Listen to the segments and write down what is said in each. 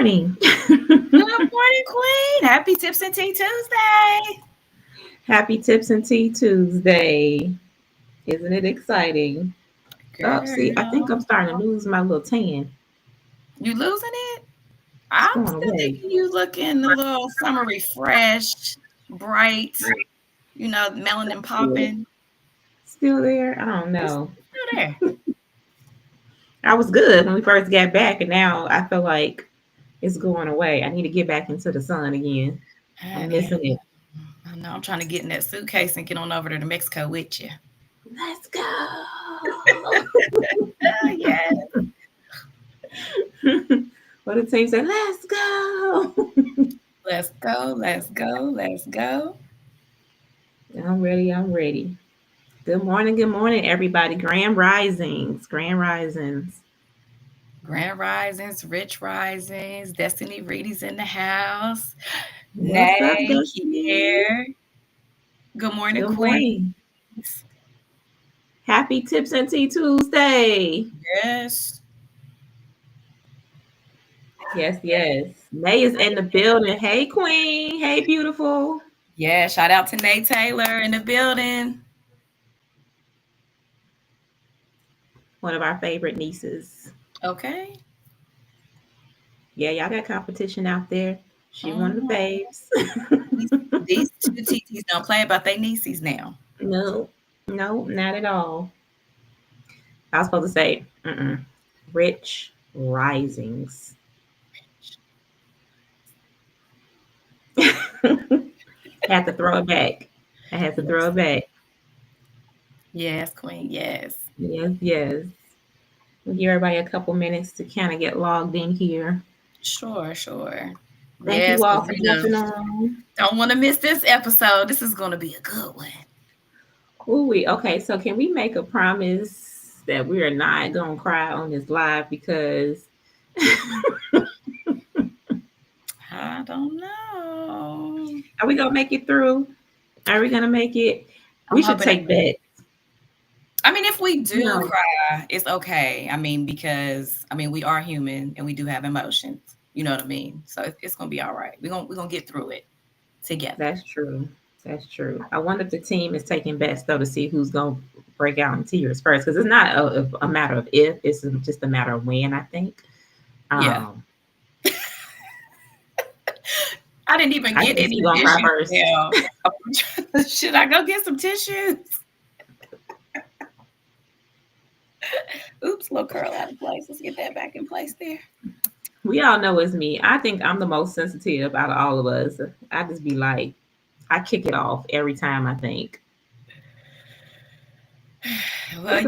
morning. Good morning, Queen. Happy Tips and Tea Tuesday. Happy Tips and Tea Tuesday. Isn't it exciting? Oh, see, I think Girl, I'm starting to lose my little tan. you losing it? It's I'm going still away. thinking you looking a little summer refreshed, bright, melanin Still, popping. still there? I don't It's know. still there. I was good when we first got back, and now I feel like it's going away. I need to get back into the sun again. I'm Honey, missing it. I know I'm trying to get in that suitcase and get on over to Mexico with you. Let's go. Oh, yeah. What the team said, let's go. Let's go. Let's go. Let's go. I'm ready. I'm ready. Good morning, everybody. Grand Risings. Grand Risings. Grand Risings, Rich Risings, Destiny Reedies in the house. What's up, Nay Destiny? here. Good morning, Good Queens. morning. Happy Tips and Tea Tuesday. Yes. Yes, yes. May is in the building. Hey, Queen. Hey, beautiful. Yeah. Shout out to Nate Taylor in the building. One of our favorite nieces. Okay. Yeah, y'all got competition out there. She one of the Mhm. babes. These two TTs don't play about their nieces now. No, no, not at all. I was supposed to say, Rich Risings. Had to throw it back. I had to throw Yes. it back. Yes, Queen. Yes. Yes, yes. We'll give everybody a couple minutes to kind of get logged in here. Sure, sure. Thank Yes, you all because for jumping on. don't want to miss this episode. This is going to be a good one. Ooh, okay, so can we make a promise that we are not gonna cry on this live because I don't know. are we gonna make it through? Are we gonna make it? I'm We should hoping. take bets. I mean, if we do No, cry, it's okay. I mean, because we are human and we do have emotions. You know what I mean? So it's gonna be all right. We're gonna get through it together. that's true. That's true. I wonder if the team is taking bets though to see who's gonna break out in tears first because it's not a matter of if, it's just a matter of when. I think. Yeah. Um, I didn't even I get think any she's gonna cry tissues first. now. Should I go get some tissues? Oops, little curl out of place. Let's get that back in place there. We all know it's me. I think I'm the most sensitive out of all of us. I just be like, I kick it off every time I think. Well,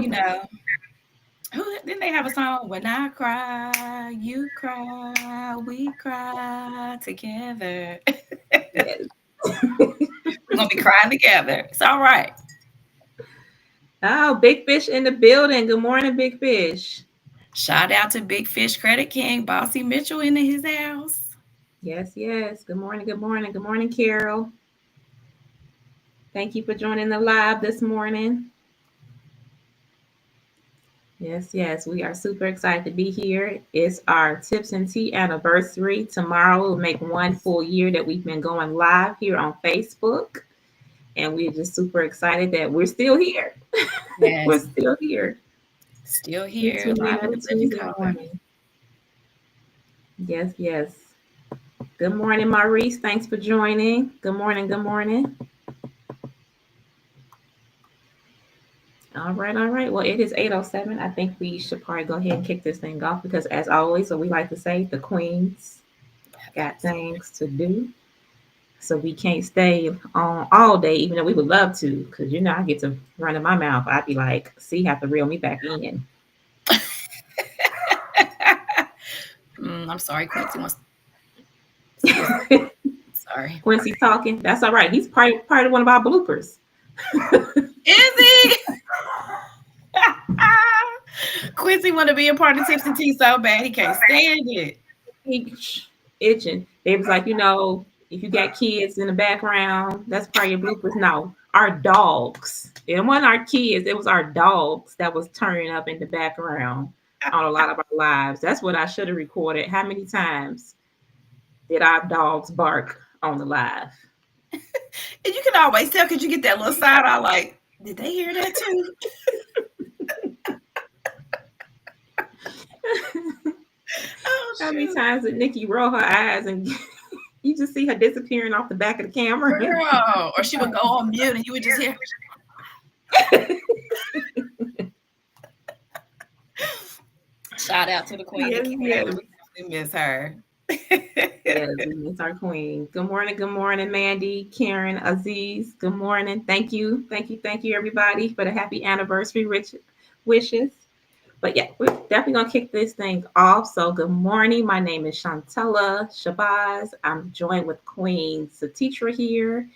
who didn't they have a song? When I cry, you cry, we cry together. Yes. We're gonna be crying together. It's all right. Oh, Big Fish in the building. Good morning, Big Fish. Shout out to Big Fish Credit King, Bossy Mitchell in his house. Yes, yes. Good morning, good morning, good morning, Carol. Thank you for joining the live this morning. Yes, yes. We are super excited to be here. It's our Tips and Tea anniversary. Tomorrow will make one full year that we've been going live here on Facebook. And we're just super excited that we're still here. We're Yes, still here. still We here, tune in live in every the living Tuesday color. morning. Yes, yes. Good morning, Maurice. Thanks for joining. Good morning, good morning. All right, all right. Well, it is 8:07. I think we should probably go ahead and kick this thing off because, as always, what we like to say, the queens got things to do. So we can't stay on all day, even though we would love to, because I get to run in my mouth. I'd be like, see, have to reel me back in. I'm sorry, Quincy wants to say something. Sorry. Quincy talking. That's all right. He's part of one of our bloopers. Is he? Quincy want to be a part of Tips and Tea so bad he can't stand it. He itching. They was like, if you got kids in the background, that's part of your bloopers. No, our dogs. It wasn't our kids. It was our dogs that was turning up in the background on a lot of our lives. That's what I should have recorded. How many times? Did our dogs bark on the live? And you can always tell because you get that little side eye like, did they hear that too? Oh, How many shoot. times did Nikki roll her eyes and you just see her disappearing off the back of the camera? Girl. Or she would go on mute and you would just hear. Shout out to the queen Yes, that yes. came. We miss her. Yes, we miss our queen. Good morning, Mandy, Karen, Aziz. Good morning. Thank you, everybody, for the happy anniversary wishes. But yeah, we're definitely gonna kick this thing off. So good morning. My name is Shantella Shabazz. I'm joined with Queen Satitra here.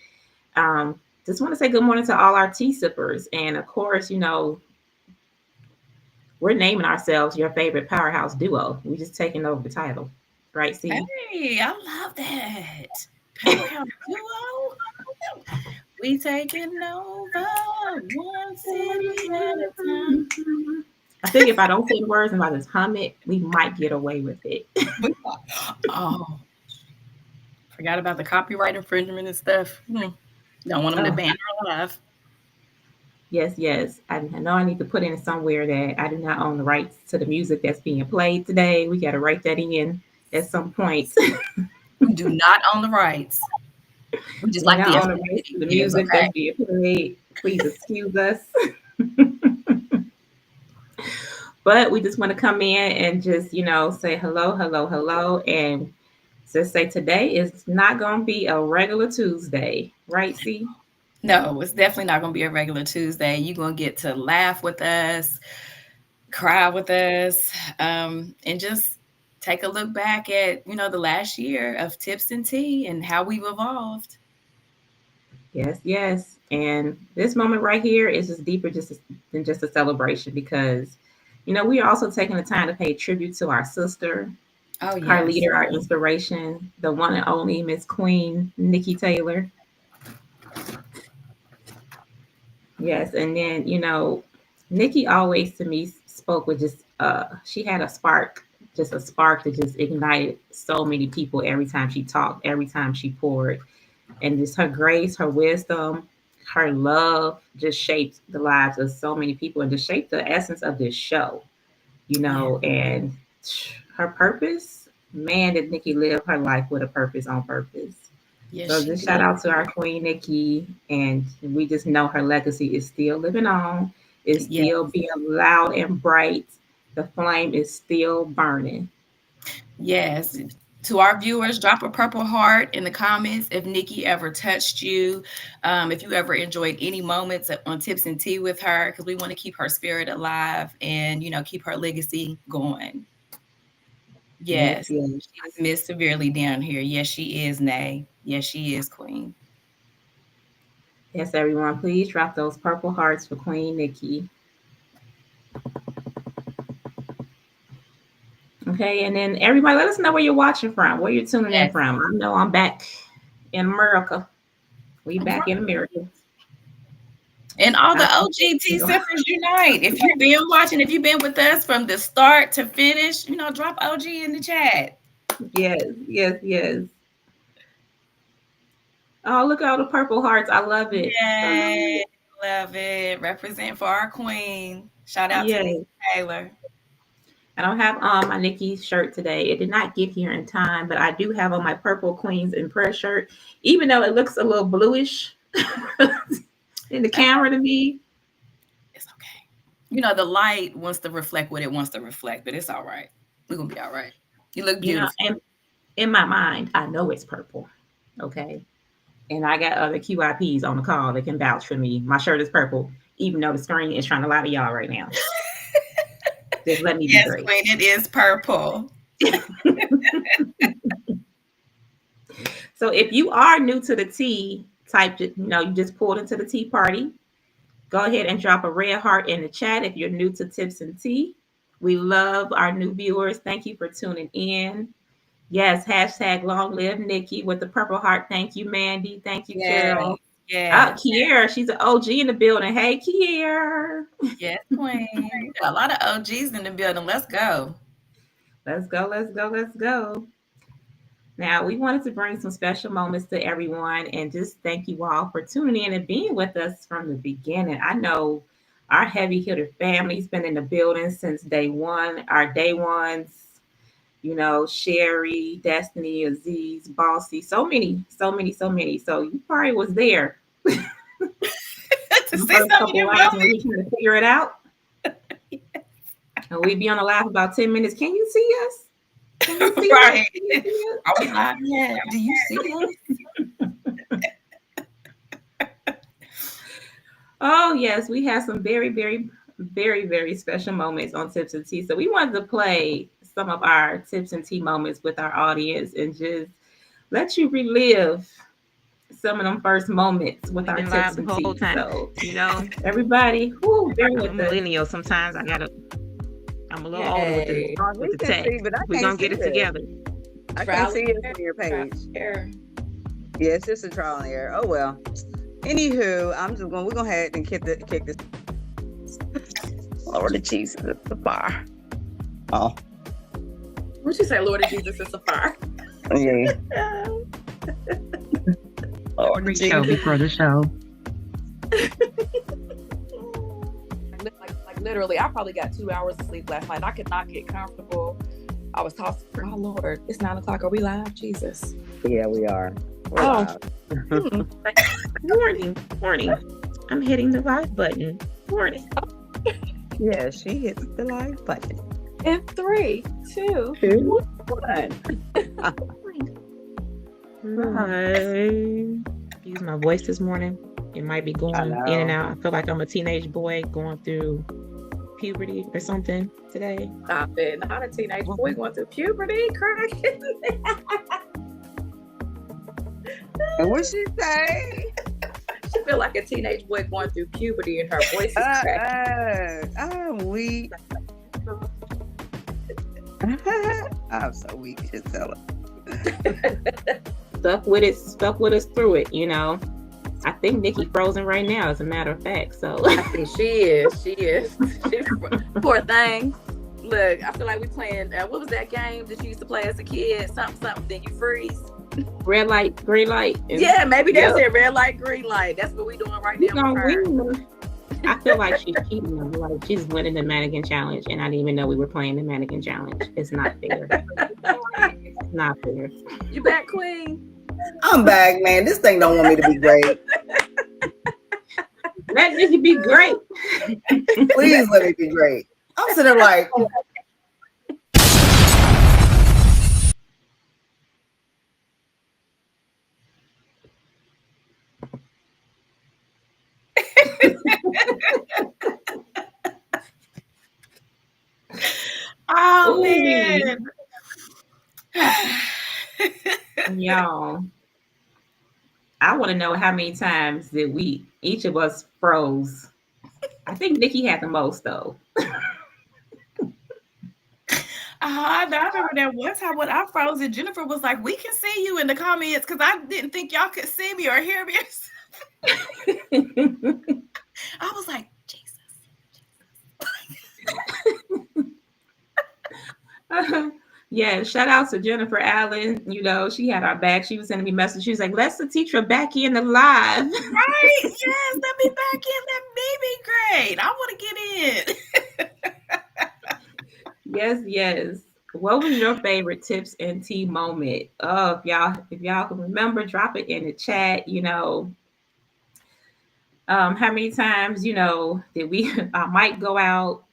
Just want to say good morning to all our tea sippers, and of course, we're naming ourselves your favorite powerhouse duo. We just taking over the title, right? See. Hey, I love that. Powerhouse Duo. We taking over one city at a time. I think if I don't say the words and I just hum it, we might get away with it. Oh, forgot about the copyright infringement and stuff. Don't want them to Oh, ban our live. yes, yes. I know I need to put in somewhere that I do not own the rights to the music that's being played today. We got to write that in at some point. We do not own the rights. We just We do like the not own the effect rights it to the gives, music that's okay? being played. Please excuse us. But we just want to come in and just, say hello, hello, hello. And just say today is not going to be a regular Tuesday, right? See? No, it's definitely not going to be a regular Tuesday. You're going to get to laugh with us, cry with us, and just take a look back at, the last year of Tips and Tea and how we've evolved. Yes, yes. And this moment right here is just deeper than just a celebration because, we are also taking the time to pay tribute to our sister, Oh, our yes. leader, our inspiration, the one and only Miss Queen, Nikki Taylor. Yes. And then, Nikki always to me spoke with just, she had a spark, just a spark that just ignited so many people every time she talked, every time she poured. And just her grace, her wisdom, her love just shaped the lives of so many people and just shaped the essence of this show, Yeah. and her purpose, man, did Nikki live her life with a purpose on purpose. Yes, So she just shout did. out to our queen Nikki, and we just know her legacy is still living on, is Yeah. still being loud and bright. The flame is still burning. Yes. To our viewers, drop a purple heart in the comments if Nikki ever touched you, if you ever enjoyed any moments on Tips and Tea with her, because we want to keep her spirit alive and, keep her legacy going. Yes, Yes, yes. she is missed severely down here. Yes, she is, Nay. Yes, she is, Queen. Yes, everyone, please drop those purple hearts for Queen Nikki. Okay, and then everybody, let us know where you're watching from, where you're tuning in Yes. from. I know I'm back in America. We back in Right. America. And all the I, OGT Sippers unite. If you've been watching, if you've been with us from the start to finish, drop OG in the chat. yes, yes, yes. Oh, look at all the purple hearts. I love it. I love Yay. it. Love it. Represent for our queen. Shout out to Nikki Yes. Taylor. I don't have on my Nikki shirt today. It did not get here in time, but I do have on my purple Queens and Prayer shirt, even though it looks a little bluish in the That's camera to me. It's okay. The light wants to reflect what it wants to reflect, but it's all right. We're gonna be all right. You look beautiful. And in my mind, I know it's purple. Okay. And I got other QIPs on the call that can vouch for me. My shirt is purple, even though the screen is trying to lie to y'all right now. Just let me be Yes, great. Queen, it is purple. So if you are new to the tea, you just pulled into the tea party. Go ahead and drop a red heart in the chat if you're new to Tips and Tea. We love our new viewers. Thank you for tuning in. Yes, hashtag long live Nikki with the purple heart. Thank you, Mandy. Thank you, Yes, Carol. yes, Kiera, she's an OG in the building. Hey, Kiera. yes, Queen. We got a lot of OGs in the building. Let's go. Let's go, let's go, let's go. Now, we wanted to bring some special moments to everyone and just thank you all for tuning in and being with us from the beginning. I know our heavy hitter family's been in the building since day one. Our day ones, Sherry, Destiny, Aziz, Bossy, so many, so many, so many. So you probably was there To the see first some of couple them lives when we moments. trying to figure it out. And we'd be on the live about 10 minutes. Can you see us? Can you see us? Right. Can you see us? Are we live yet? Do you see us? Oh, yes, we had some very, very, very, very special moments on Tips and Tea. So we wanted to play some of our Tips and Tea moments with our audience and just let you relive some of them first moments with We've our been Tips live the and whole Tea. time. So You everybody, bear I'm a with us. millennial. Sometimes I'm a little older with Yay. the can tech. see, but I We're can't gonna get see it it. together. I Trial can't see and it error. from your Trial page. and error. Yeah, it's just a trial and error. Oh well. Anywho, we're gonna head and kick this. Lord Jesus, it's the bar. Oh. What'd you say, Lord of Jesus is a fire? Yeah. Lord Pre-show before the show. Like literally, I probably got 2 hours of sleep last night. I could not get comfortable. I was tossing. Oh Lord, it's 9 o'clock. Are we live? Jesus. Yeah, we are. Oh. Warning. I'm hitting the live button. Warning. Yeah, she hits the live button. In 3, 2, 1. Use my voice this morning. It might be going in and out. I feel like I'm a teenage boy going through puberty or something today. Stop it. Not a teenage boy going through puberty. Cracking. And what she say? She feel like a teenage boy going through puberty, and her voice is cracking. I'm weak. I'm so weak. Just tell her. Stuck with us through it, I think Nikki frozen right now, as a matter of fact. So She is. Poor thing. Look, I feel like we playing. What was that game that you used to play as a kid? Something. Then you freeze. red light, green light. Yeah, maybe that's it. Red light, green light. That's what we doing right now. I feel like she's cheating. Like she's winning the mannequin challenge, and I didn't even know we were playing the mannequin challenge. It's not fair. It's not fair. You back, Queen? I'm back, man. This thing don't want me to be great. Let Nikki be great. Please let me be great. I'm sitting there like, Oh Ooh. man. Y'all, I want to know how many times did each of us froze. I think Nikki had the most though. I remember that one time when I froze and Jennifer was like, "We can see you in the comments," because I didn't think y'all could see me or hear me. I was like, Jesus. Yeah, shout out to Jennifer Allen. She had our back. She was sending me messages. She was like, "Let's the teacher back in the live." Right? Yes, let me back in. That baby great. I want to get in. Yes. What was your favorite Tips and Tea moment? Oh, if y'all can remember, drop it in the chat. How many times, did we I might go out?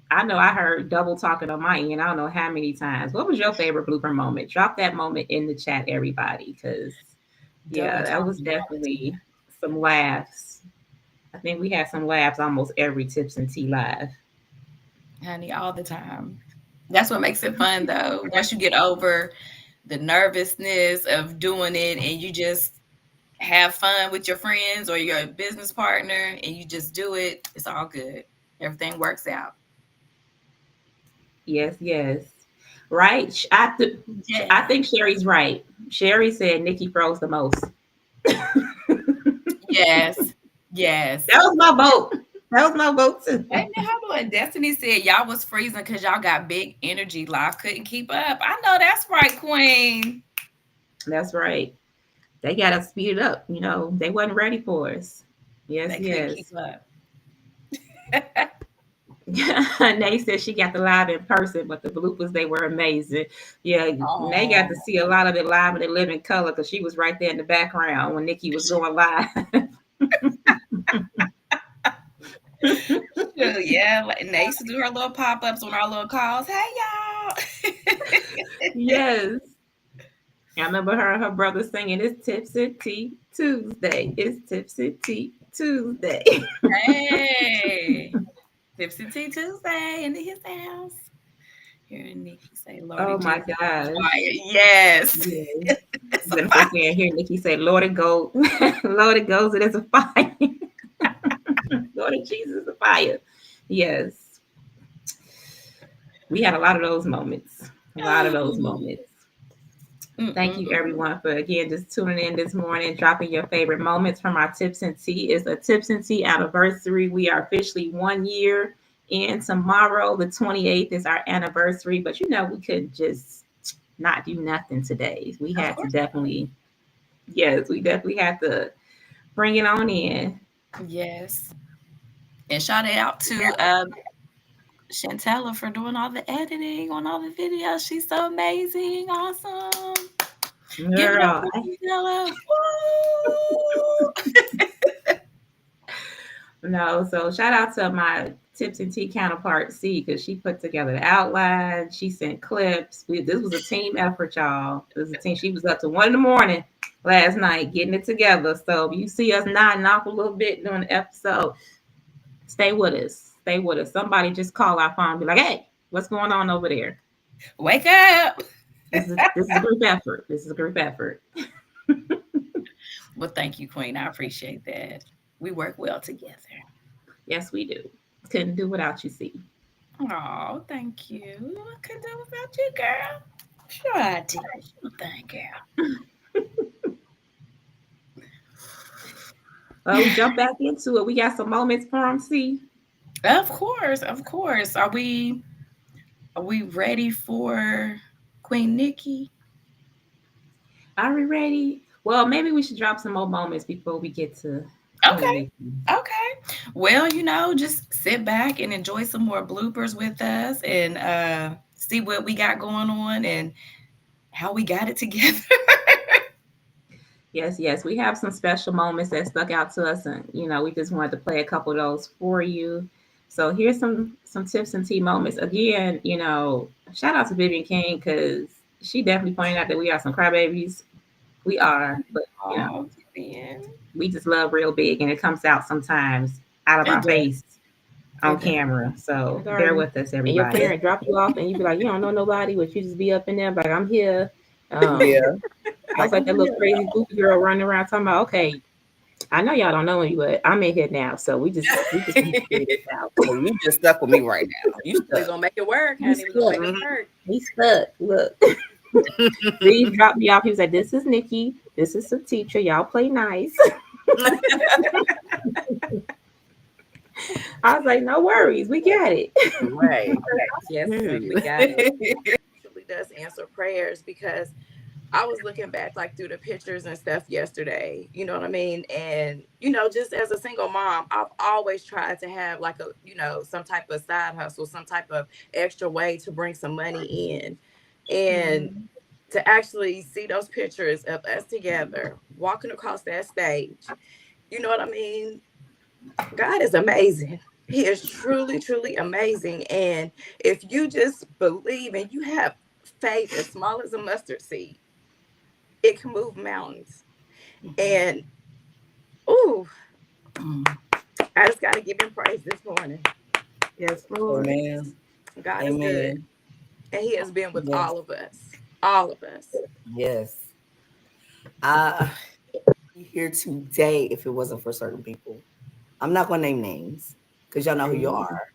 I know I heard double talking on my end. I don't know how many times. What was your favorite blooper moment? Drop that moment in the chat, everybody, because that was definitely some laughs. I think we had some laughs almost every Tips and Tea live. Honey, all the time. That's what makes it fun, though. Once you get over the nervousness of doing it and you just have fun with your friends or your business partner and you just do it, it's all good. Everything works out. Yes. Right? I think Sherry's right. Sherry said Nikki froze the most. Yes. That was my vote. That was my vote too. Hey, hold on. Destiny said y'all was freezing because y'all got big energy. Live couldn't keep up. I know that's right, Queen. That's right. They got to speed it up. They wasn't ready for us. Yes, They couldn't keep yes. up. Nay said she got the live in person, but the bloopers, they were amazing. Yeah, Nay got to see a lot of it live and in living color because she was right there in the background when Nikki was going live. Yeah, and they used to do her little pop-ups on our little calls. Hey, y'all. Yes. I remember her and her brother singing, "It's Tipsy Tea Tuesday. It's Tipsy Tea Tuesday." Hey, Tipsy Tea Tuesday into his house. Hearing Nikki say, "Lord, Oh my gosh. Yes. Yes. Then if I can hear Nikki say, "Lord, it goes, Lord, it goes, it is a fire." Lord of Jesus is a fire. Yes. We had a lot of those moments. Thank you, everyone, for again just tuning in this morning, dropping your favorite moments from our Tips and Tea. It's a Tips and Tea anniversary. We are officially 1 year in. Tomorrow, the 28th, is our anniversary. But we couldn't just not do nothing today. We had to definitely had to bring it on in. Yes. And shout out to Chantella for doing all the editing on all the videos. She's so amazing. Awesome. Girl. No, so shout out to my Tips and Tea counterpart C, because she put together the outline. She sent clips. This was a team effort, y'all. It was a team. She was up to 1 a.m. last night getting it together. So if you see us nodding off a little bit during the episode, stay with us. Stay with us. Somebody just call our phone and be like, "Hey, what's going on over there? Wake up." This is a group effort. This is a group effort. Well, thank you, Queen. I appreciate that. We work well together. Yes, we do. Couldn't do without you, C. Oh, thank you. I couldn't do without you, girl. Sure I did. Sure thing, girl. Well, we jump back into it. We got some moments for them, C. Of course. Are we ready for Queen Nikki? Are we ready? Well, maybe we should drop some more moments before we get to Okay. Well, just sit back and enjoy some more bloopers with us and see what we got going on and how we got it together. Yes. We have some special moments that stuck out to us, and we just wanted to play a couple of those for you. So here's some Tips and Tea moments. Again, shout out to Vivian King, because she definitely pointed out that we are some crybabies. We are, but we just love real big, and it comes out sometimes out of our face on camera. So bear with us, everybody. And your parent drop you off, and you be like, "You don't know nobody," but you just be up in there, like, "I'm here." Yeah. I was like that little crazy goofy girl running around talking about, "Okay, I know y'all don't know me, but I'm in here now, so we just need to figure this out." So you just stuck with me right now. We're gonna make it work, honey. We're gonna make it work. He's stuck. Look. He dropped me off. He was like, "This is Nikki. This is some teacher. Y'all play nice." I was like, "No worries. We got it." Right. Yes, we got it. It actually does answer prayers, because I was looking back through the pictures and stuff yesterday, you know what I mean? And, just as a single mom, I've always tried to have some type of side hustle, some type of extra way to bring some money in. And to actually see those pictures of us together, walking across that stage, you know what I mean? God is amazing. He is truly, truly amazing. And if you just believe and you have faith as small as a mustard seed, it can move mountains. And I just got to give him praise this morning. Yes, Lord. Amen. God is good, and He has been with all of us. Yes. Here today, if it wasn't for certain people, I'm not gonna name names because y'all know who you are.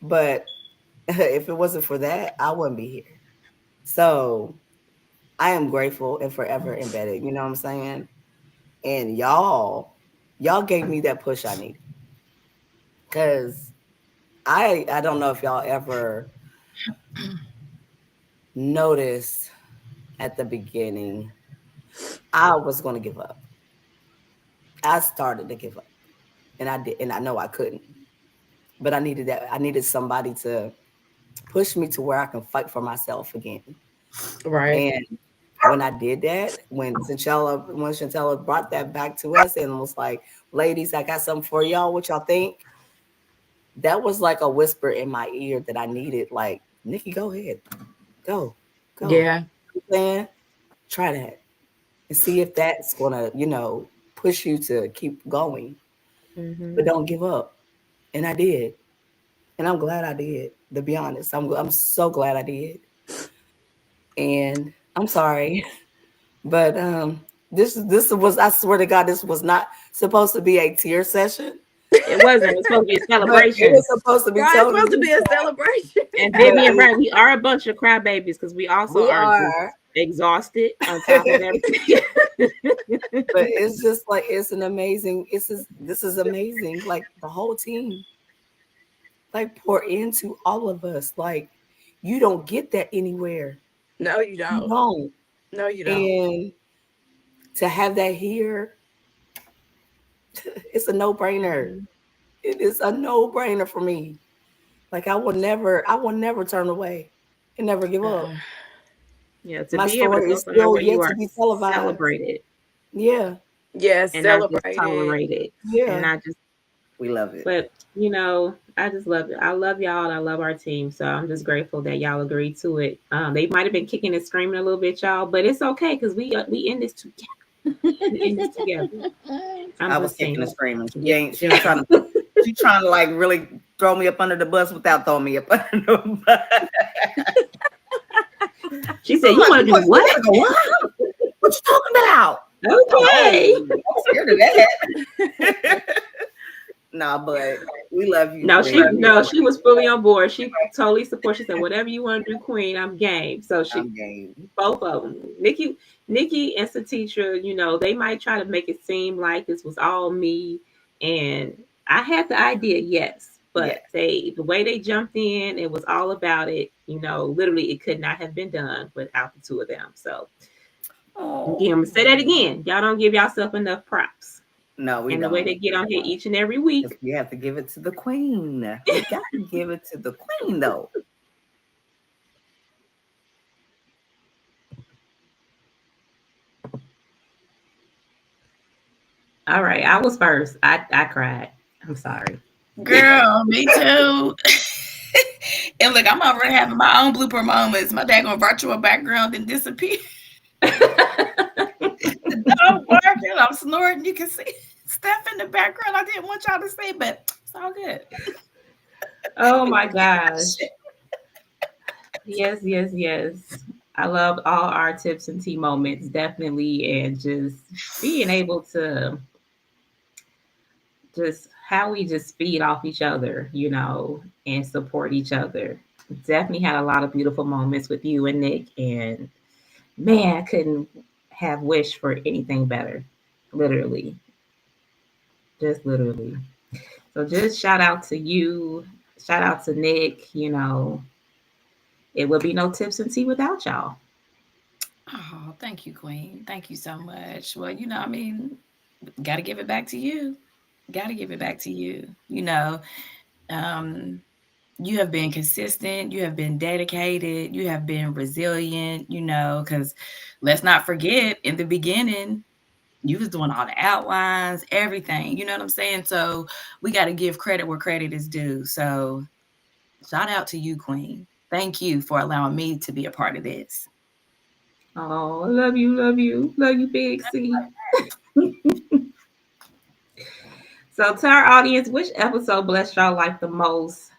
But if it wasn't for that, I wouldn't be here. So I am grateful and forever embedded. You know what I'm saying? And y'all gave me that push I needed. Because I don't know if y'all ever noticed at the beginning, I was going to give up. I started to give up, and I did, and I know I couldn't, but I needed that. I needed somebody to push me to where I can fight for myself again. Right. And when I did that, when Chantella brought that back to us and was like, "Ladies, I got something for y'all. What y'all think?" That was like a whisper in my ear that I needed. Like, Nikki, go ahead, go. Yeah. Man, try that and see if that's gonna, push you to keep going. But don't give up. And I did, and I'm glad I did. To be honest, I'm so glad I did. And I'm sorry, but this was, I swear to God, this was not supposed to be a tear session. It wasn't. It's supposed to be a But celebration. it was supposed to be Right, it's totally supposed to be a celebration. And Vivian, right? We are a bunch of crybabies because we also We are are. exhausted on top of everything. But it's just like this is amazing. Like the whole team, like pour into all of us. Like you don't get that anywhere. No, you You don't. don't. No, you don't. And to have that here, it's a no-brainer. It is a no-brainer for me. Like I will never turn away and never give up. Yeah, to My be able to story go is somewhere still where you yet are to be televised. celebrated Yeah. Yes, and not just celebrated. tolerated. Yeah. And not just, We love it. but I just love it. I love y'all and I love our team. So I'm just grateful that y'all agreed to it. They might have been kicking and screaming a little bit, y'all, but it's okay because we in this together. We in this together. I was kicking and screaming. Yeah. She was trying to like really throw me up under the bus without throwing me up under the bus. She said, "You want to do what? What you talking about?" Okay. I'm scared of that. Nah, but we love you. No, she was fully on board. She totally supports. She said, "Whatever you want to do, Queen, I'm game." So I'm game. both of them, Nikki and Satitra, they might try to make it seem like this was all me, and I had the idea, yes, but the way they jumped in, it was all about it. Literally, it could not have been done without the two of them. So, again, I'm gonna say that again. Y'all don't give yourself enough props. No, we and don't. The way they get on here each and every week. You have to give it to the queen. You got to give it to the queen, though. All right, I was first. I cried. I'm sorry. Girl, me too. And look, I'm over having my own blooper moments. My daggone virtual background didn't disappear. The dog barking, I'm snoring. You can see stuff in the background I didn't want y'all to see, but it's all good. Oh my gosh. Yes. I loved all our tips and tea moments, definitely, and just being able to just how we just feed off each other, and support each other. Definitely had a lot of beautiful moments with you and Nick, and man, I couldn't have wished for anything better. Literally. Just literally. So just shout out to you. Shout out to Nick. It would be no tips and tea without y'all. Oh, thank you, Queen. Thank you so much. Well, got to give it back to you. Got to give it back to you. You have been consistent. You have been dedicated. You have been resilient, because let's not forget in the beginning, you was doing all the outlines, everything. You know what I'm saying? So we got to give credit where credit is due. So shout out to you, Queen. Thank you for allowing me to be a part of this. Oh, I love you, Big C. So to our audience, which episode blessed y'all like the most?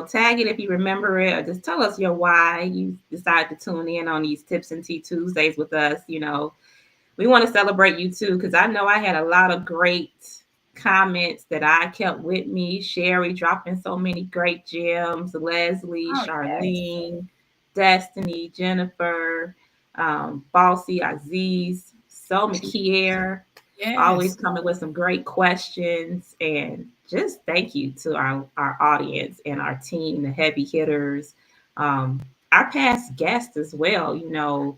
Tag it if you remember it, or just tell us your why you decided to tune in on these Tips and Tea Tuesdays with us. We want to celebrate you too, because I know I had a lot of great comments that I kept with me. Sherry dropping so many great gems. Leslie, Charlene, Destiny, Jennifer, Bossy, Aziz, So McKier. always coming with some great questions. And just thank you to our audience and our team, the heavy hitters, our past guests as well. You know,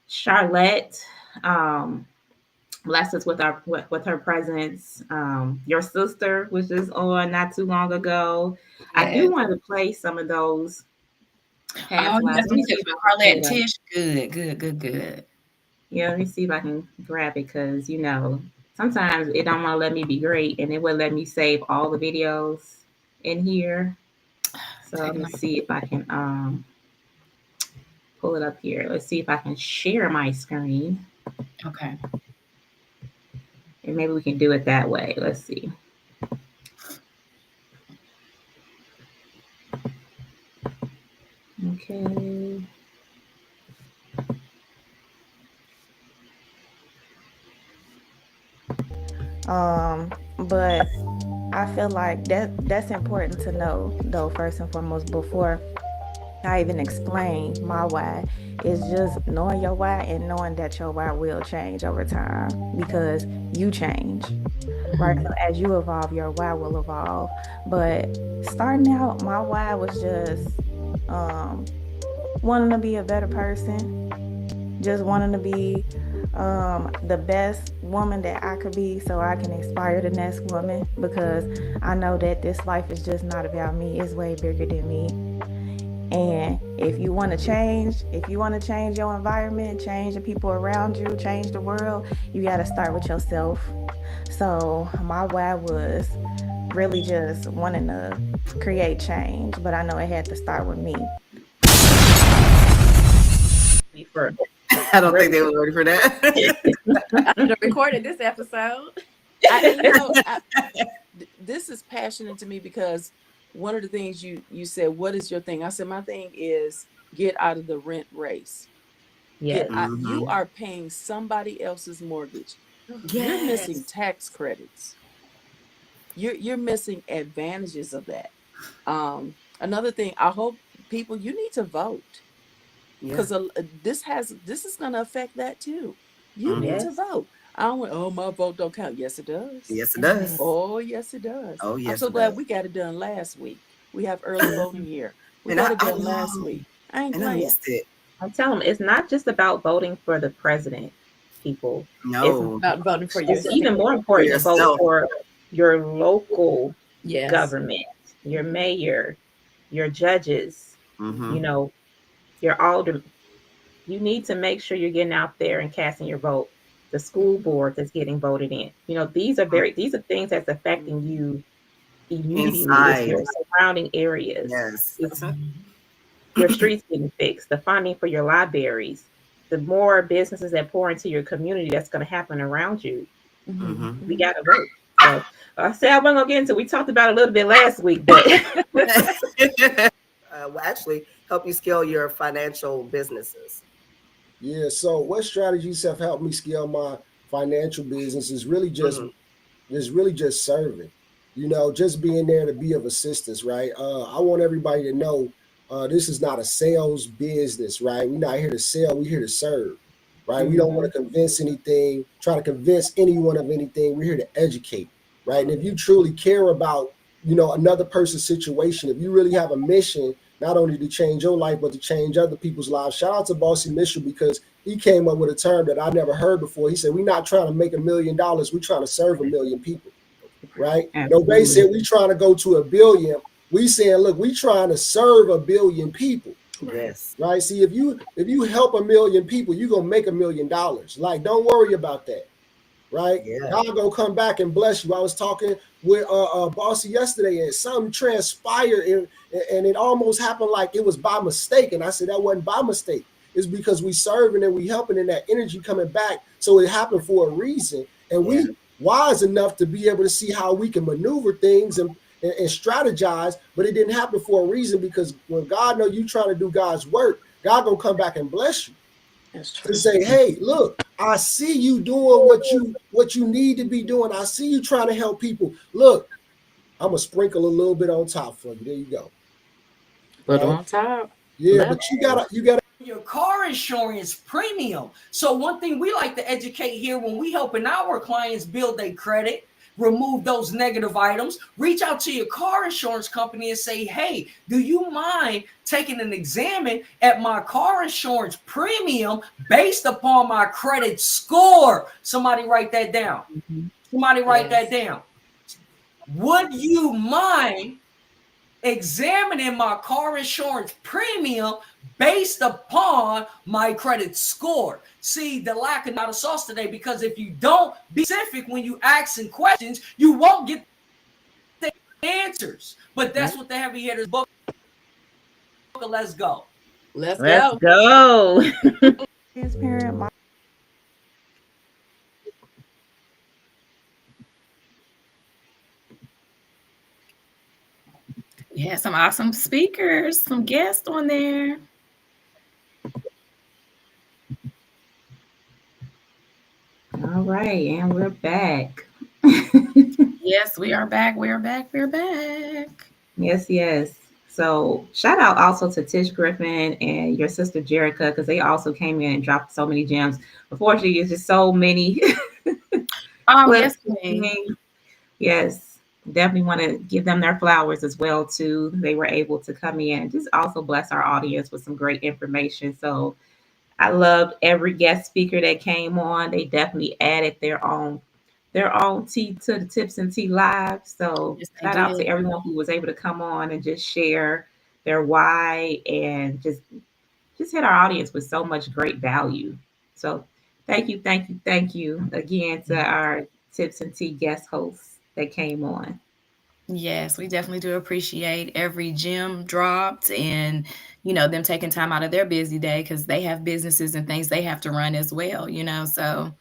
Charlotte blessed us with her presence. Your sister was just on not too long ago. Yes. I do want to play some of those past yes, lives. Let me see if I can Carlette pull it up. Tish. Good. Yeah, let me see if I can grab it because you know sometimes it don't want to let me be great, and it would let me save all the videos in here. So let me see if I can pull it up here. Let's see if I can share my screen. Okay. And maybe we can do it that way. Let's see. Okay. But I feel like that's important to know, though, first and foremost, before I even explain my why, is just knowing your why and knowing that your why will change over time because you change, right? So as you evolve, your why will evolve. But starting out, my why was just wanting to be a better person, just wanting to be the best woman that I could be so I can inspire the next woman, because I know that this life is just not about me, it's way bigger than me. And if you want to change your environment, change the people around you, change the world, you got to start with yourself. So my why was really just wanting to create change, but I know it had to start with me. I don't think they were ready for that. I should have recorded this episode. This is passionate to me because one of the things you said, what is your thing? I said, my thing is get out of the rent race. Yes. You are paying somebody else's mortgage. Yes. You're missing tax credits. You're missing advantages of that. Another thing, I hope people, you need to vote. Because this is going to affect that too. You need to vote. I don't want, oh, my vote don't count. Yes, it does. Yes, it does. Oh, yes, it does. Oh, yes. I'm so glad we got it done last week. We have early voting here. We got it done last week. I ain't playing. I missed it. I tell them it's not just about voting for the president, people. No. It's about voting for it's even more important to vote for your local government, your mayor, your judges, you know, your aldermen. You need to make sure you're getting out there and casting your vote. The school board that's getting voted in. You know, these are things that's affecting you immediately. It's your surrounding areas. Yes. It's your streets getting fixed, the funding for your libraries, the more businesses that pour into your community that's going to happen around you. We got to vote. So I said I wasn't going to get into it. We talked about it a little bit last week, but will actually help you scale your financial businesses. Yeah, so what strategies have helped me scale my financial business is really just serving, you know, just being there to be of assistance, right? I want everybody to know this is not a sales business, right? We're not here to sell, we're here to serve, right? We don't want to convince anything, try to convince anyone of anything. We're here to educate, right? And if you truly care about, you know, another person's situation, if you really have a mission, not only to change your life, but to change other people's lives. Shout out to Bossy Mitchell because he came up with a term that I never heard before. He said, we're not trying to make $1 million. We're trying to serve 1 million people, right? Nobody said we're trying to go to 1 billion. We saying, look, we trying to serve 1 billion people. Yes. Right. See, if you help 1 million people, you're going to make $1 million. Like, don't worry about that. Right. Yeah. God gonna come back and bless you. I was talking with Bossy yesterday and something transpired and it almost happened like it was by mistake. And I said that wasn't by mistake. It's because we serving and we helping and that energy coming back. So it happened for a reason. And we wise enough to be able to see how we can maneuver things and strategize, but it didn't happen for a reason, because when God know you trying to do God's work, God gonna come back and bless you. To say, hey, look, I see you doing what you need to be doing. I see you trying to help people. Look, I'm gonna sprinkle a little bit on top for you. There you go. Put on top. Yeah, but you gotta your car insurance premium. So one thing we like to educate here when we helping our clients build their credit, remove those negative items, reach out to your car insurance company and say, hey, do you mind taking an examine at my car insurance premium based upon my credit score? Somebody write that down. Somebody write that down. Would you mind examining my car insurance premium based upon my credit score? See, the lack of not a sauce today, because if you don't be specific when you asking questions, you won't get the answers. But that's what the heavy hitters book. Let's go. Let's go. Transparent. Yeah, some awesome speakers, some guests on there. All right, and we're back. Yes, we are back. We're back. We're back. Yes. So shout out also to Tish Griffin and your sister Jerica, because they also came in and dropped so many gems. Unfortunately, it's just so many. Oh, yes, yes. Definitely want to give them their flowers as well too. They were able to come in and just also bless our audience with some great information. So I loved every guest speaker that came on. They definitely added their own tea to the Tips and Tea Live. So shout out to everyone who was able to come on and just share their why and just hit our audience with so much great value. So thank you again to our Tips and Tea guest hosts that came on. Yes, we definitely do appreciate every gem dropped and, them taking time out of their busy day, because they have businesses and things they have to run as well, so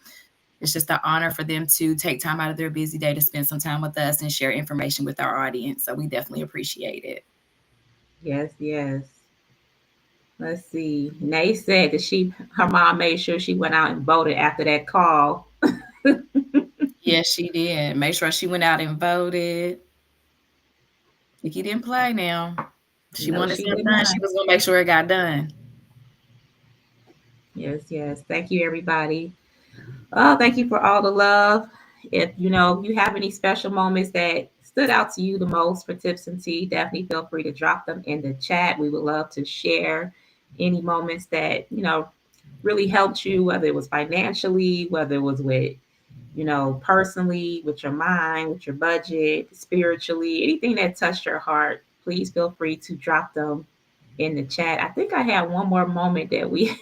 it's just an honor for them to take time out of their busy day to spend some time with us and share information with our audience. So we definitely appreciate it. Yes. Let's see. Nay said that her mom made sure she went out and voted after that call. Yes, she did. Make sure she went out and voted. Nikki didn't play now. She wanted something done. She was going to make sure it got done. Yes. Thank you, everybody. Oh, thank you for all the love. If you have any special moments that stood out to you the most for Tips and Tea, definitely feel free to drop them in the chat. We would love to share any moments that, really helped you, whether it was financially, whether it was with, personally, with your mind, with your budget, spiritually, anything that touched your heart. Please feel free to drop them in the chat. I think I had one more moment that we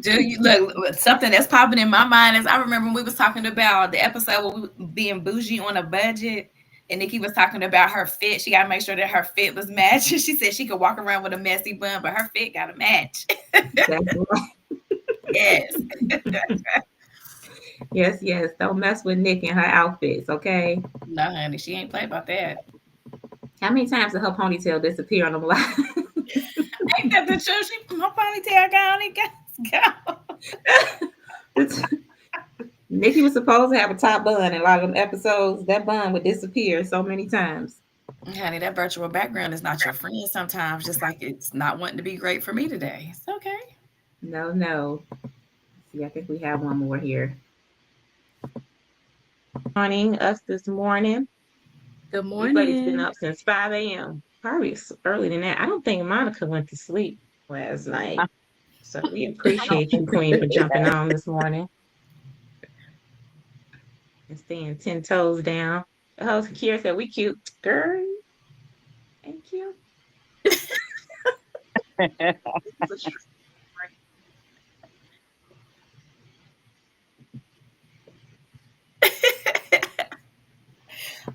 Do you look something that's popping in my mind is I remember when we was talking about the episode where we were being bougie on a budget, and Nikki was talking about her fit. She got to make sure that her fit was matched. She said she could walk around with a messy bun, but her fit got to match. That's right. Yes. Yes. Don't mess with Nick and her outfits, okay? No, honey, she ain't play about that. How many times did her ponytail disappear on the live? Ain't that the truth? Her ponytail gone. Nikki was supposed to have a top bun in a lot of them episodes. That bun would disappear so many times. Honey, that virtual background is not your friend sometimes, just like it's not wanting to be great for me today. It's okay. No. See, I think we have one more here. Joining us this morning. Good morning. Everybody's been up since 5 a.m. Probably earlier than that. I don't think Monica went to sleep last night. So we appreciate you, Queen, for jumping on this morning. And staying 10 toes down. The host Kira said, we cute. Girl. Thank you.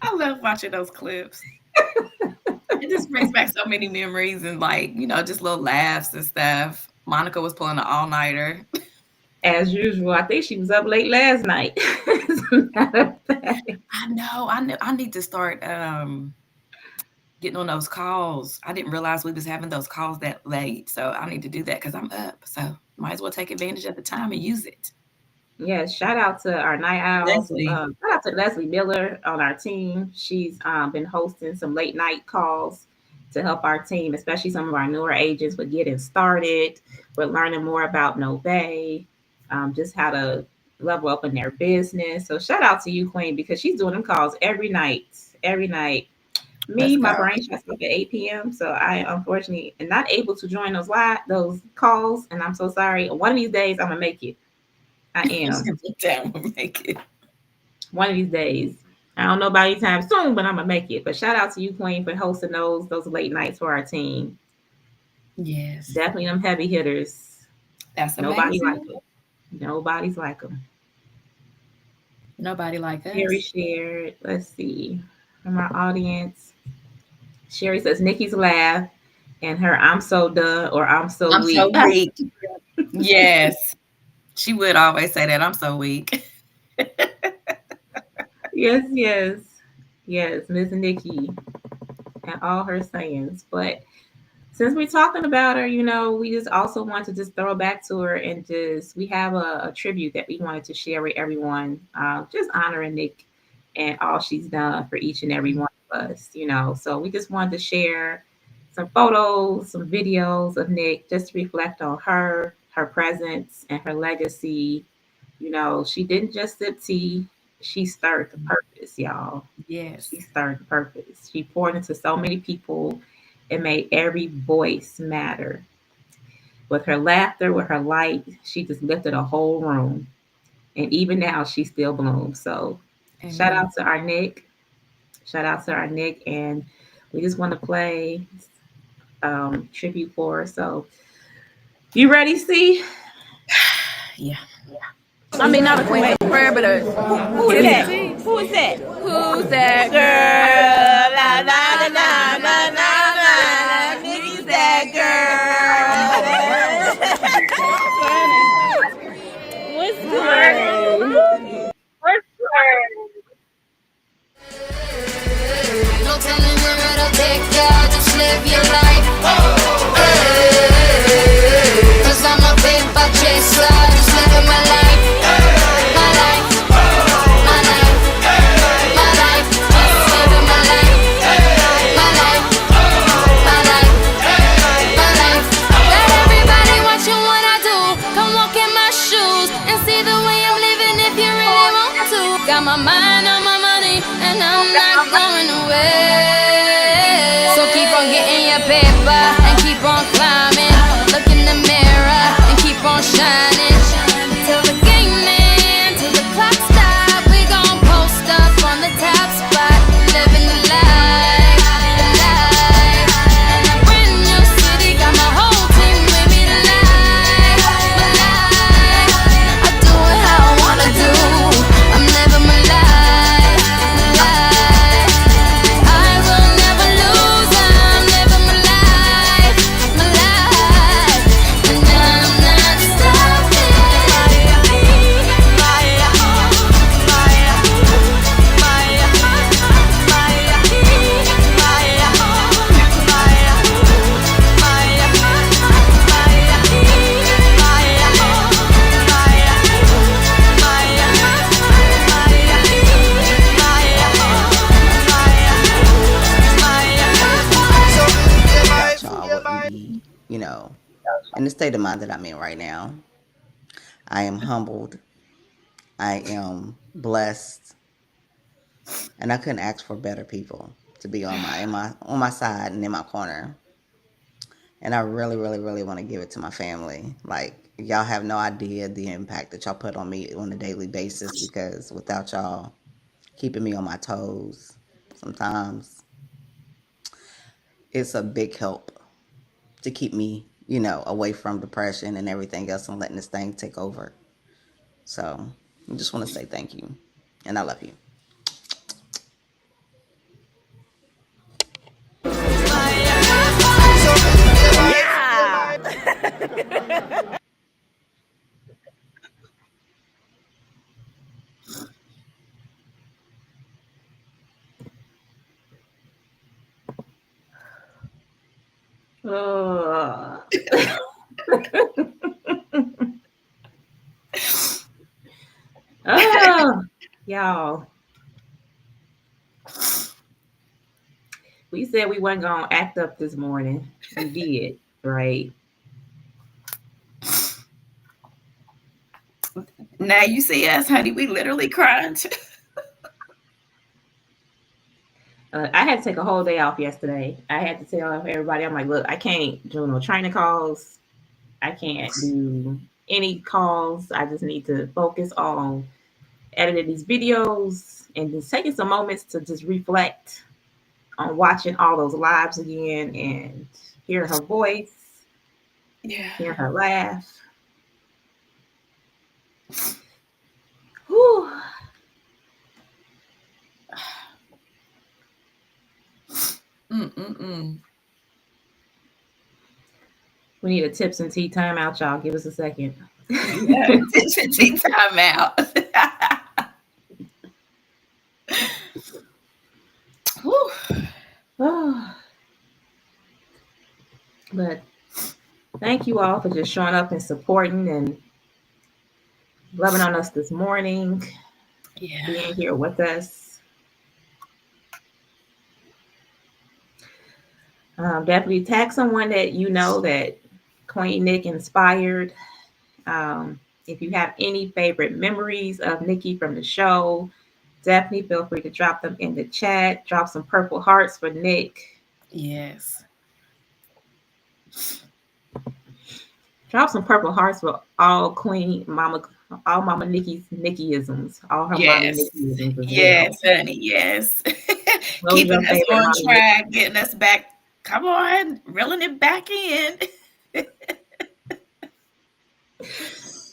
I love watching those clips. It just brings back so many memories and just little laughs and stuff. Monica was pulling an all-nighter. As usual, I think she was up late last night. I know. I need to start getting on those calls. I didn't realize we was having those calls that late. So I need to do that because I'm up. So might as well take advantage of the time and use it. Yes, shout out to our night owls. Shout out to Leslie Miller on our team. She's been hosting some late night calls to help our team, especially some of our newer agents, with getting started, with learning more about Nove, just how to level up in their business. So shout out to you, Queen, because she's doing them calls every night. Every night. Me, Let's my go. brain shuts off at 8 p.m. So I unfortunately am not able to join those calls, and I'm so sorry. One of these days I'm gonna make it. I am. Damn, we'll make it. One of these days. I don't know about anytime soon, but I'm gonna make it. But shout out to you, Queen, for hosting those late nights for our team. Yes. Definitely them heavy hitters. That's Nobody amazing. like them. Nobody's like them. Nobody like us. Sherry shared. Let's see from our audience. Sherry says Nikki's laugh and her "I'm so done" or "I'm so I'm weak." so weak. Yes. She would always say that. I'm so weak. Yes, Miss Nikki and all her sayings. But since we're talking about her, we just also want to just throw back to her and we have a tribute that we wanted to share with everyone, just honoring Nick and all she's done for each and every one of us, So we just wanted to share some photos, some videos of Nick, just to reflect on her presence and her legacy. She didn't just sip tea, she stirred the purpose, y'all. Yes. She stirred the purpose. She poured into so many people and made every voice matter. With her laughter, with her light, she just lifted a whole room. And even now, she still blooms. So, shout out to our Nick. Shout out to our Nick. And we just want to play tribute for her. So, you ready, C? Yeah. I mean, not a queen of prayer, but who is that? Who is that? Who's that girl? La la la la la la. Nikki's that girl. What's good? What's good? No telling where it'll take you. Just live your life. Cause I'm a paper chaser. Just living my life. Got my mind on my money, and I'm not going away. So keep on getting your paper and keep on climbing. Look in the mirror and keep on shining. Till the game ends, till the clock stops, we gon' post up on the top spot, living the life, the life. In a brand new city, got my whole team with me tonight. My life, I do it how I wanna do. I'm living my life, my life. I will never lose. I'm living my life, my life. And I'm not stopping. Y'all wouldn't be, in the state of mind that I'm in right now. I am humbled. I am blessed, and I couldn't ask for better people to be on my side and in my corner. And I really, really, really want to give it to my family. Like, y'all have no idea the impact that y'all put on me on a daily basis, because without y'all keeping me on my toes, sometimes it's a big help to keep me, away from depression and everything else and letting this thing take over. So I just want to say thank you, and I love you. Oh. Oh, y'all. We said we weren't gonna act up this morning. We did, right? Now you see us, honey. We literally crying. I had to take a whole day off yesterday. I had to tell everybody, I'm like, look, I can't do no training calls. I can't do any calls. I just need to focus on editing these videos and just taking some moments to just reflect on watching all those lives again and hear her voice, hear her laugh. Whew. We need a tips and tea timeout, y'all. Give us a second. Yeah, tips and tea timeout. But thank you all for just showing up and supporting and loving on us this morning. Yeah. Being here with us. Definitely tag someone that you know that Queen Nick inspired. If you have any favorite memories of Nikki from the show, definitely feel free to drop them in the chat. Drop some purple hearts for Nick. Yes. Drop some purple hearts for all Mama Nikki's Nikkiisms, all her Mama Nikkiisms as yes, well. honey, yes. Those Keeping us on Mama track, getting us back. Come on, reeling it back in.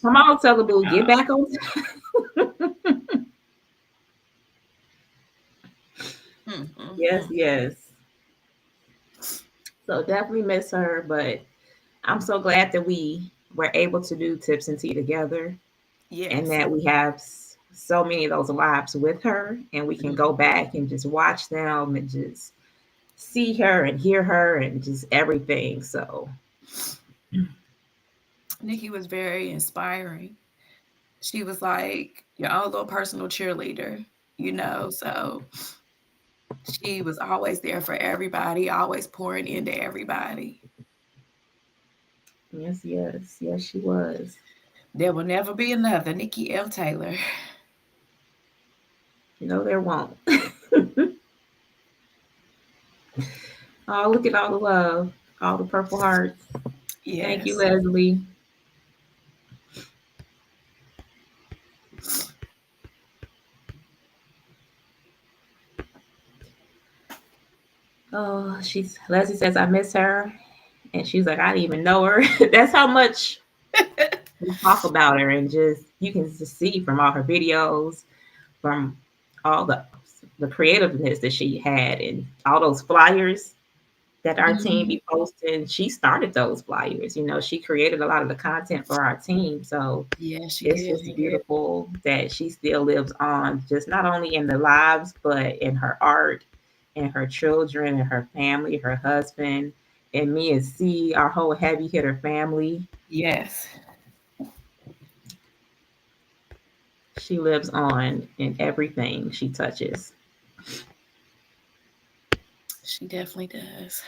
Come on, Tellaboo, get back on. Yes. So definitely miss her, but I'm so glad that we were able to do tips and tea together. Yes. And that we have so many of those lives with her, and we can go back and just watch them and just see her and hear her and just everything. So Nikki was very inspiring. She was like your own little personal cheerleader, so she was always there for everybody, always pouring into everybody. Yes, she was. There will never be another Nikki L. Taylor. No, there won't. Oh, look at all the love, all the purple hearts. Yes. Thank you, Leslie. Oh, Leslie says, I miss her. And she's like, I didn't even know her. That's how much we talk about her, and just you can just see from all her videos, from all the creativeness that she had, and all those flyers that our team be posting. She started those flyers. She created a lot of the content for our team. So it's just beautiful that she still lives on, just not only in the lives, but in her art, and her children, and her family, her husband, and me and C, our whole heavy hitter family. Yes. She lives on in everything she touches. She definitely does.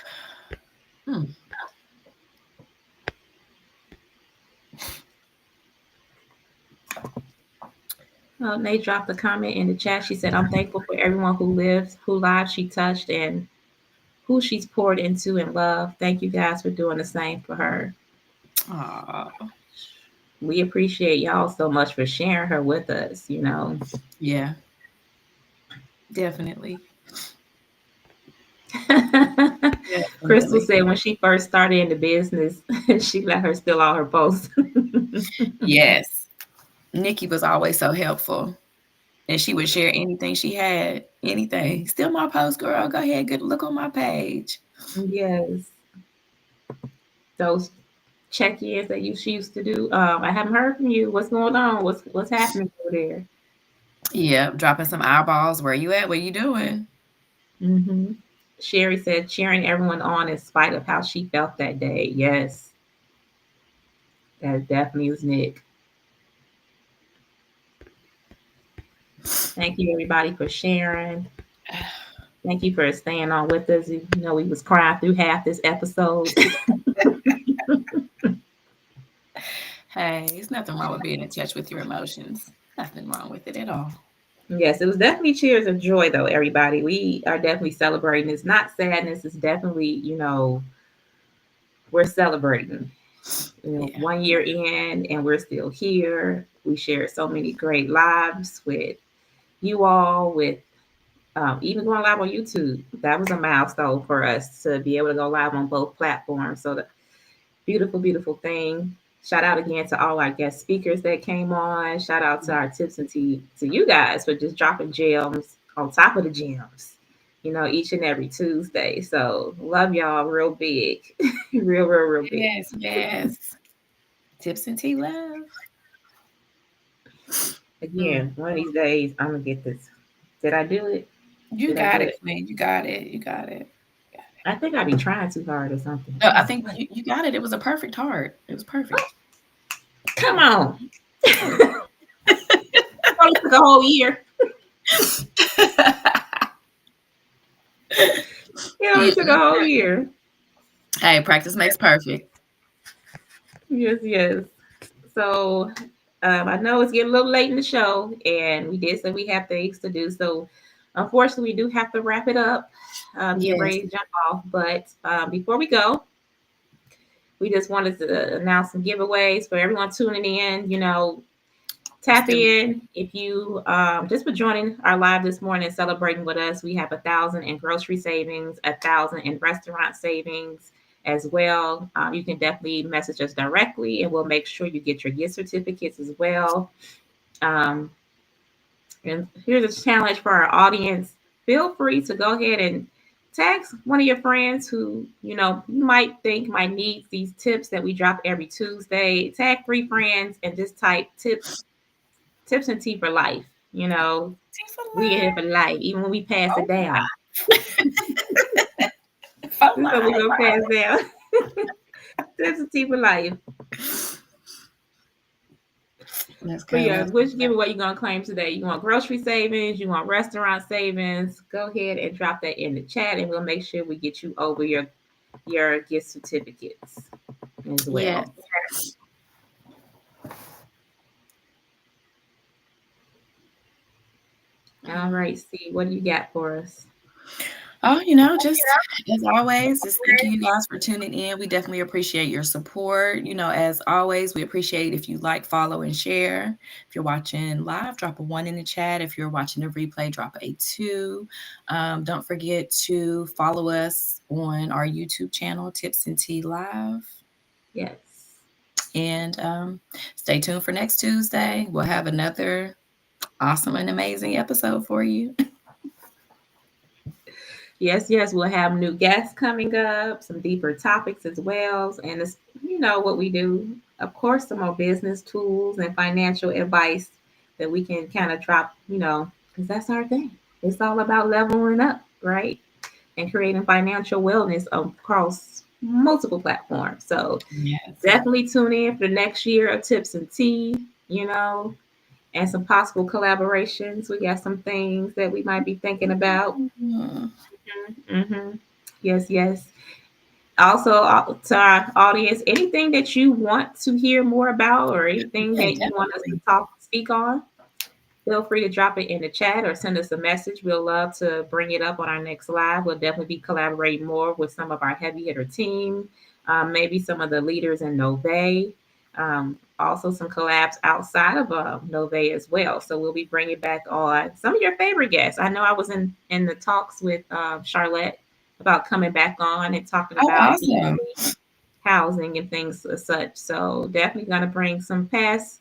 Well, Nate dropped a comment in the chat. She said, I'm thankful for everyone who lives she touched, and who she's poured into and love. Thank you guys for doing the same for her. Aww. We appreciate y'all so much for sharing her with us, Yeah. Definitely. Crystal said when she first started in the business, she let her steal all her posts. Yes. Nikki was always so helpful. And she would share anything she had, anything. Steal my post, girl. Go ahead, good look on my page. Yes. Those check-ins that she used to do. I haven't heard from you. What's going on? What's happening over there? Yeah, dropping some eyeballs. Where you at? What you doing? Mm-hmm. Sherry said, cheering everyone on in spite of how she felt that day. Yes. That definitely was Nick. Thank you, everybody, for sharing. Thank you for staying on with us. You know, we was crying through half this episode. Hey, there's nothing wrong with being in touch with your emotions. Nothing wrong with it at all. Yes, it was definitely cheers of joy, though, everybody. We are definitely celebrating. It's not sadness. It's definitely, you know, we're celebrating. You know, 1 year in, and we're still here. We shared so many great lives with you all, with even going live on YouTube. That was a milestone for us to be able to go live on both platforms. So, the beautiful, beautiful thing. Shout out again to all our guest speakers that came on. Shout out to our tips and to you guys for just dropping gems on top of the gems, you know, each and every Tuesday. So love y'all real big. real big. Yes, yes. Tips and tea love. Again, one of these days I'm gonna get this. Did I do it? You got it, Queen. You got it. You got it. I think I'd be trying too hard or something. No, I think you got it. It was a perfect heart. It was perfect. Come on. It only took a whole year. It only took a whole year. Hey, practice makes perfect. Yes. So I know it's getting a little late in the show, and we did say we have things to do. So unfortunately, we do have to wrap it up. Get ready to jump off. But before we go, we just wanted to announce some giveaways for everyone tuning in. You know, tap in if you just for joining our live this morning, celebrating with us. We have 1,000 in grocery savings, 1,000 in restaurant savings as well. You can definitely message us directly, and we'll make sure you get your gift certificates as well. And here's a challenge for our audience. Feel free to go ahead and tag one of your friends who, you know, you might think might need these tips that we drop every Tuesday. Tag 3 friends and just type tips and tea for life. You know, we in here for life, even when we pass it down. So we're gonna pass down. Tips and tea for life. So yeah, which giveaway you gonna claim today? You want grocery savings? You want restaurant savings? Go ahead and drop that in the chat, and we'll make sure we get you over your gift certificates as well. Yes. All right, see, what do you got for us? Oh, you know, just as always, just thanking you guys for tuning in. We definitely appreciate your support. You know, as always, we appreciate if you like, follow, and share. If you're watching live, drop a 1 in the chat. If you're watching the replay, drop a 2. Don't forget to follow us on our YouTube channel, Tips and Tea Live. Yes. And stay tuned for next Tuesday. We'll have another awesome and amazing episode for you. Yes, we'll have new guests coming up, some deeper topics as well. And it's, you know, what we do, of course, some more business tools and financial advice that we can kind of drop, you know, because that's our thing. It's all about leveling up, right? And creating financial wellness across multiple platforms. So definitely tune in for the next year of Tips and Tea, you know, and some possible collaborations. We got some things that we might be thinking about. Yes. Also, to our audience, anything that you want to hear more about or anything that you want us to speak on, feel free to drop it in the chat or send us a message. We'll love to bring it up on our next live. We'll definitely be collaborating more with some of our heavy hitter team, maybe some of the leaders in Nove. Also some collabs outside of Nove as well. So we'll be bringing back on some of your favorite guests. I know I was in the talks with Charlotte about coming back on and talking about housing and things as such. So definitely going to bring some past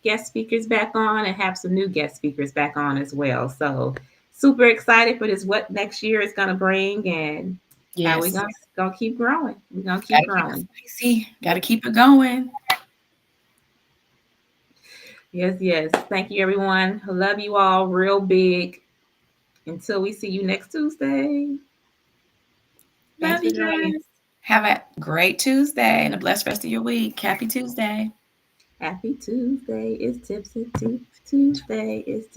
guest speakers back on and have some new guest speakers back on as well. So super excited for this, what next year is going to bring. And we're going to keep growing. We're going to keep growing. Got to keep it going. Yes. Thank you, everyone. I love you all real big. Until we see you next Tuesday. Love you guys. Have a great Tuesday and a blessed rest of your week. Happy Tuesday. Happy Tuesday. It's Tips and Tea Tuesday. It's Tips.